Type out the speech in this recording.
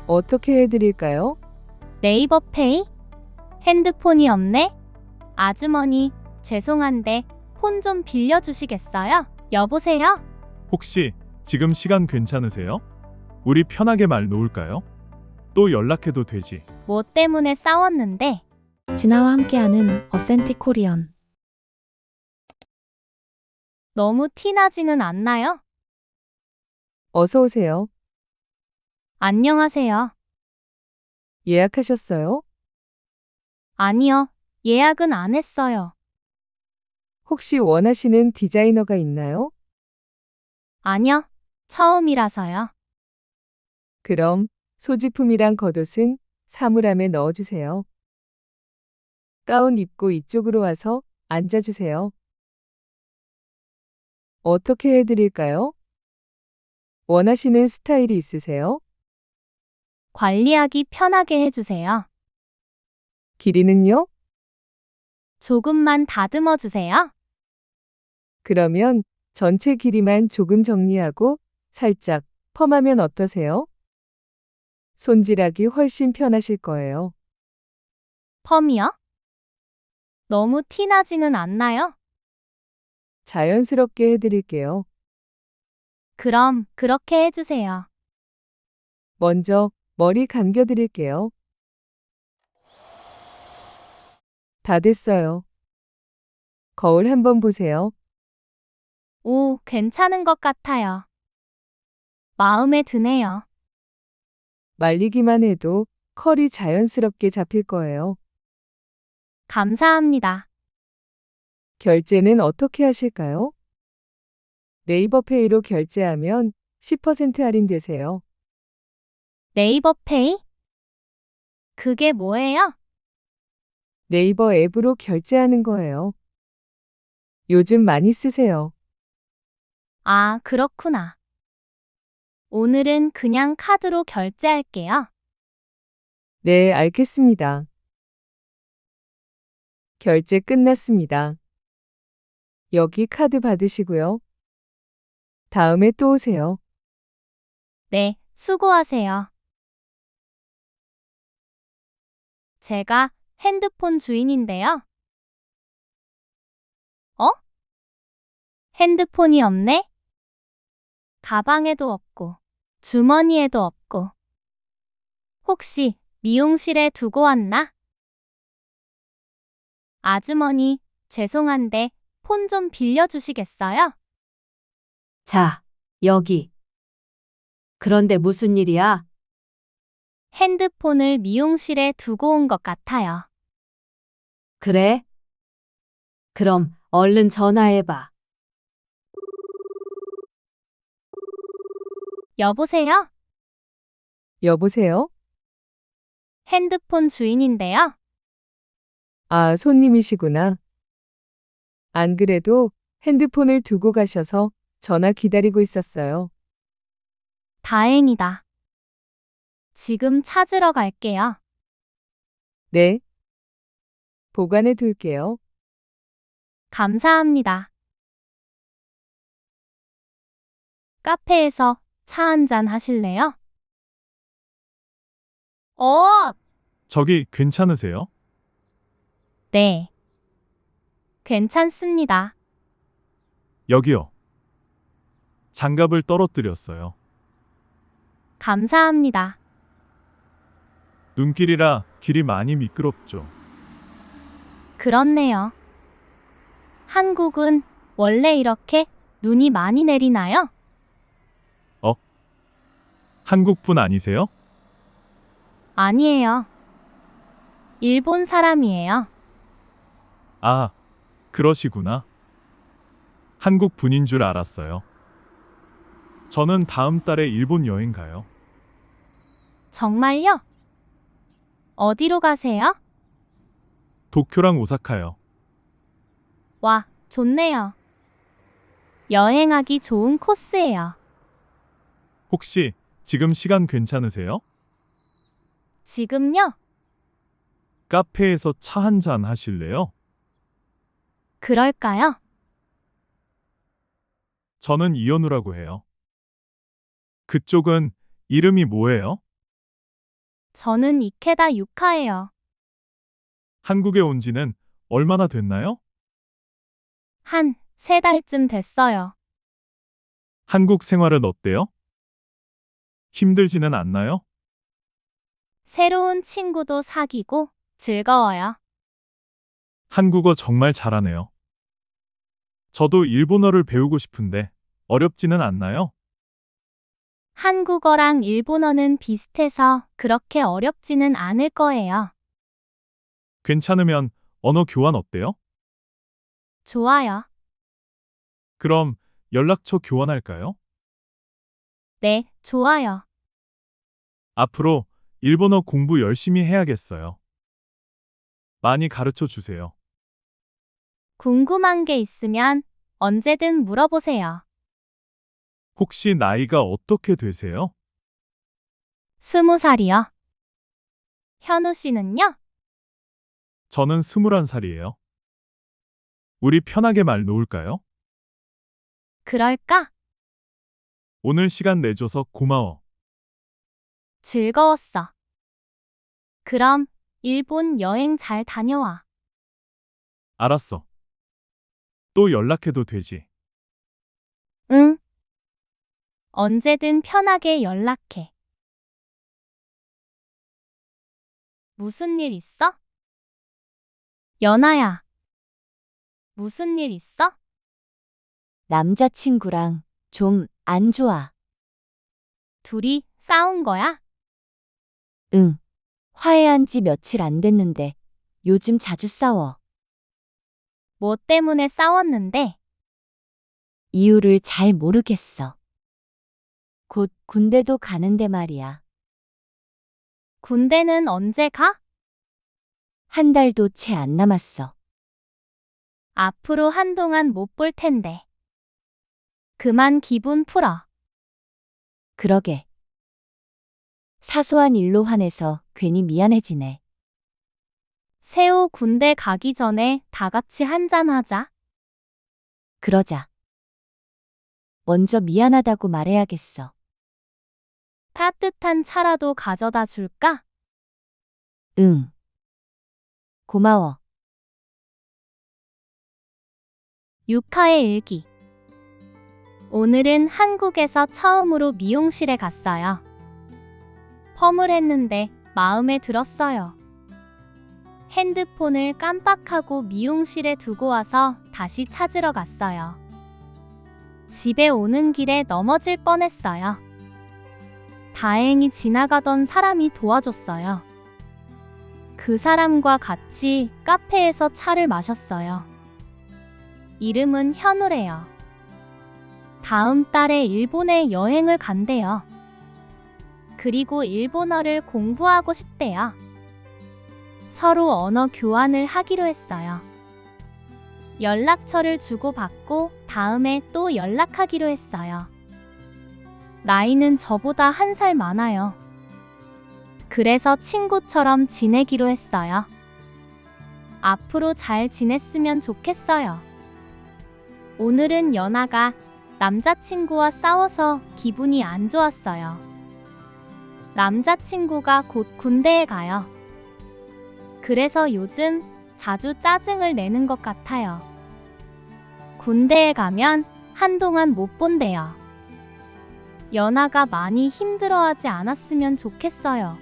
어떻게 해드릴까요? 네이버 페이? 핸드폰이 없네? 아주머니, 죄송한데 폰 좀 빌려주시겠어요? 여보세요? 혹시 지금 시간 괜찮으세요? 우리 편하게 말 놓을까요? 또 연락해도 되지. 뭐 때문에 싸웠는데? 진아와 함께하는 어센틱 코리언. 너무 티나지는 않나요? 어서 오세요. 안녕하세요. 예약하셨어요? 아니요, 예약은 안 했어요. 혹시 원하시는 디자이너가 있나요? 아니요, 처음이라서요. 그럼 소지품이랑 겉옷은 사물함에 넣어주세요. 가운 입고 이쪽으로 와서 앉아주세요. 어떻게 해드릴까요? 원하시는 스타일이 있으세요? 관리하기 편하게 해주세요. 길이는요? 조금만 다듬어 주세요. 그러면 전체 길이만 조금 정리하고 살짝 펌하면 어떠세요? 손질하기 훨씬 편하실 거예요. 펌이요? 너무 티나지는 않나요? 자연스럽게 해드릴게요. 그럼 그렇게 해주세요. 먼저 머리 감겨드릴게요. 다 됐어요. 거울 한번 보세요. 오, 괜찮은 것 같아요. 마음에 드네요. 말리기만 해도 컬이 자연스럽게 잡힐 거예요. 감사합니다. 결제는 어떻게 하실까요? 네이버 페이로 결제하면 10% 할인되세요. 네이버 페이? 그게 뭐예요? 네이버 앱으로 결제하는 거예요. 요즘 많이 쓰세요. 아, 그렇구나. 오늘은 그냥 카드로 결제할게요. 네, 알겠습니다. 결제 끝났습니다. 여기 카드 받으시고요. 다음에 또 오세요. 네, 수고하세요. 제가 핸드폰 주인인데요. 어? 핸드폰이 없네? 가방에도 없고, 주머니에도 없고. 혹시 미용실에 두고 왔나? 아주머니, 죄송한데 폰 좀 빌려주시겠어요? 자, 여기. 그런데 무슨 일이야? 핸드폰을 미용실에 두고 온 것 같아요. 그래? 그럼 얼른 전화해봐. 여보세요? 여보세요? 핸드폰 주인인데요. 아, 손님이시구나. 안 그래도 핸드폰을 두고 가셔서 전화 기다리고 있었어요. 다행이다. 지금 찾으러 갈게요. 네. 보관해 둘게요. 감사합니다. 카페에서 차 한잔 하실래요? 저기 괜찮으세요? 네. 괜찮습니다. 여기요. 장갑을 떨어뜨렸어요. 감사합니다. 눈길이라 길이 많이 미끄럽죠. 그렇네요. 한국은 원래 이렇게 눈이 많이 내리나요? 한국 분 아니세요? 아니에요. 일본 사람이에요. 아, 그러시구나. 한국 분인 줄 알았어요. 저는 다음 달에 일본 여행 가요. 정말요? 어디로 가세요? 도쿄랑 오사카요. 와, 좋네요. 여행하기 좋은 코스예요. 혹시 지금 시간 괜찮으세요? 지금요? 카페에서 차 한잔 하실래요? 그럴까요? 저는 이현우라고 해요. 그쪽은 이름이 뭐예요? 저는 이케다 유카예요. 한국에 온 지는 얼마나 됐나요? 한 3달쯤 됐어요. 한국 생활은 어때요? 힘들지는 않나요? 새로운 친구도 사귀고 즐거워요. 한국어 정말 잘하네요. 저도 일본어를 배우고 싶은데 어렵지는 않나요? 한국어랑 일본어는 비슷해서 그렇게 어렵지는 않을 거예요. 괜찮으면 언어 교환 어때요? 좋아요. 그럼 연락처 교환할까요? 네, 좋아요. 앞으로 일본어 공부 열심히 해야겠어요. 많이 가르쳐 주세요. 궁금한 게 있으면 언제든 물어보세요. 혹시 나이가 어떻게 되세요? 20살이요. 현우 씨는요? 저는 21살이에요. 우리 편하게 말 놓을까요? 그럴까? 오늘 시간 내줘서 고마워. 즐거웠어. 그럼 일본 여행 잘 다녀와. 알았어. 또 연락해도 되지. 응. 언제든 편하게 연락해. 무슨 일 있어? 연아야. 무슨 일 있어? 남자친구랑 좀 안 좋아. 둘이 싸운 거야? 응. 화해한 지 며칠 안 됐는데 요즘 자주 싸워. 뭐 때문에 싸웠는데? 이유를 잘 모르겠어. 곧 군대도 가는데 말이야. 군대는 언제 가? 한 달도 채 안 남았어. 앞으로 한동안 못 볼 텐데. 그만 기분 풀어. 그러게. 사소한 일로 화내서 괜히 미안해지네. 세호 군대 가기 전에 다 같이 한잔하자. 그러자. 먼저 미안하다고 말해야겠어. 따뜻한 차라도 가져다 줄까? 응. 고마워. 유카의 일기. 오늘은 한국에서 처음으로 미용실에 갔어요. 펌을 했는데 마음에 들었어요. 핸드폰을 깜빡하고 미용실에 두고 와서 다시 찾으러 갔어요. 집에 오는 길에 넘어질 뻔했어요. 다행히 지나가던 사람이 도와줬어요. 그 사람과 같이 카페에서 차를 마셨어요. 이름은 현우래요. 다음 달에 일본에 여행을 간대요. 그리고 일본어를 공부하고 싶대요. 서로 언어 교환을 하기로 했어요. 연락처를 주고받고 다음에 또 연락하기로 했어요. 나이는 저보다 1살 많아요. 그래서 친구처럼 지내기로 했어요. 앞으로 잘 지냈으면 좋겠어요. 오늘은 연아가 남자친구와 싸워서 기분이 안 좋았어요. 남자친구가 곧 군대에 가요. 그래서 요즘 자주 짜증을 내는 것 같아요. 군대에 가면 한동안 못 본대요. 연아가 많이 힘들어하지 않았으면 좋겠어요.